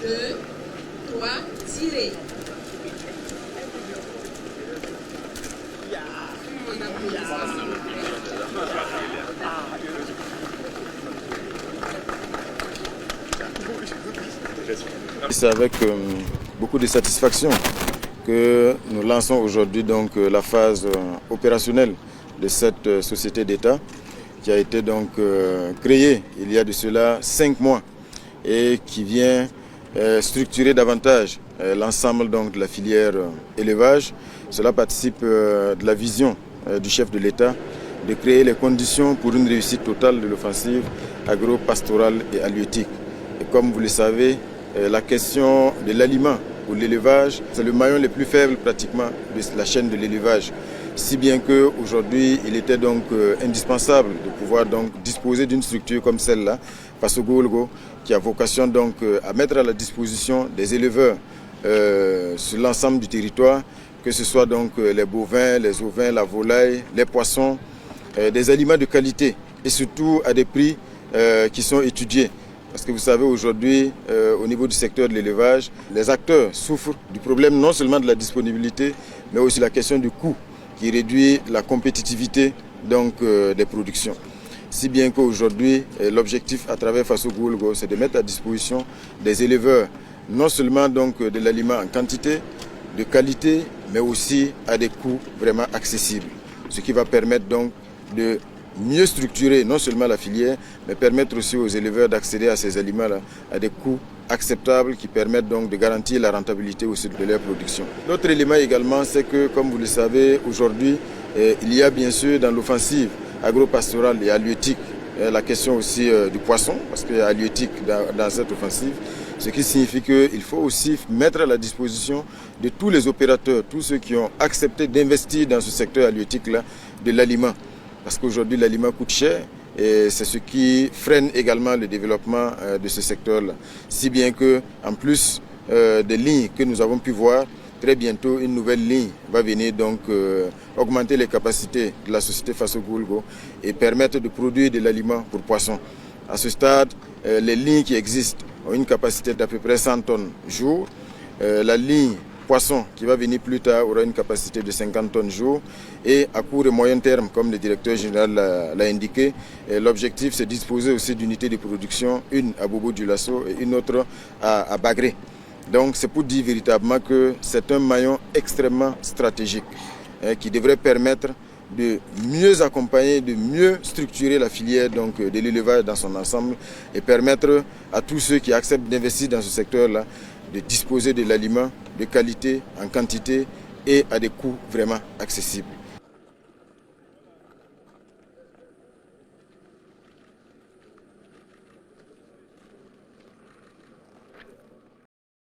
2, 3, tirez. C'est avec beaucoup de satisfaction que nous lançons aujourd'hui donc la phase opérationnelle de cette société d'État qui a été donc créée il y a de cela 5 mois et qui vient structurer davantage l'ensemble donc de la filière élevage. Cela participe de la vision du chef de l'État de créer les conditions pour une réussite totale de l'offensive agro-pastorale et halieutique. Et comme vous le savez, la question de l'aliment ou l'élevage, c'est le maillon le plus faible pratiquement de la chaîne de l'élevage. Si bien qu'aujourd'hui, il était donc indispensable de pouvoir donc disposer d'une structure comme celle-là, Fasogolgo, qui a vocation donc à mettre à la disposition des éleveurs sur l'ensemble du territoire, que ce soit donc les bovins, les ovins, la volaille, les poissons, des aliments de qualité et surtout à des prix qui sont étudiés. Parce que vous savez aujourd'hui, au niveau du secteur de l'élevage, les acteurs souffrent du problème non seulement de la disponibilité, mais aussi la question du coût qui réduit la compétitivité donc, des productions. Si bien qu'aujourd'hui, l'objectif à travers Fasogolgo, c'est de mettre à disposition des éleveurs non seulement donc, de l'aliment en quantité, de qualité, mais aussi à des coûts vraiment accessibles. Ce qui va permettre donc de mieux structurer non seulement la filière, mais permettre aussi aux éleveurs d'accéder à ces aliments-là à des coûts acceptables qui permettent donc de garantir la rentabilité aussi de leur production. L'autre élément également, c'est que, comme vous le savez, aujourd'hui, il y a bien sûr dans l'offensive agro-pastorale et halieutique la question aussi du poisson, parce qu'il y a halieutique dans cette offensive, ce qui signifie qu'il faut aussi mettre à la disposition de tous les opérateurs, tous ceux qui ont accepté d'investir dans ce secteur halieutique-là, de l'aliment. Parce qu'aujourd'hui, l'aliment coûte cher et c'est ce qui freine également le développement de ce secteur-là. Si bien que, en plus des lignes que nous avons pu voir, très bientôt, une nouvelle ligne va venir donc augmenter les capacités de la société Fasogolgo et permettre de produire de l'aliment pour poissons. À ce stade, les lignes qui existent ont une capacité d'à peu près 100 tonnes jour. La ligne poisson qui va venir plus tard aura une capacité de 50 tonnes jour et à court et moyen terme, comme le directeur général l'a indiqué, l'objectif c'est de disposer aussi d'unités de production, une à Bobo-Dioulasso et une autre à Bagré. Donc c'est pour dire véritablement que c'est un maillon extrêmement stratégique qui devrait permettre de mieux accompagner, de mieux structurer la filière donc, de l'élevage dans son ensemble et permettre à tous ceux qui acceptent d'investir dans ce secteur-là de disposer de l'aliment de qualité, en quantité et à des coûts vraiment accessibles.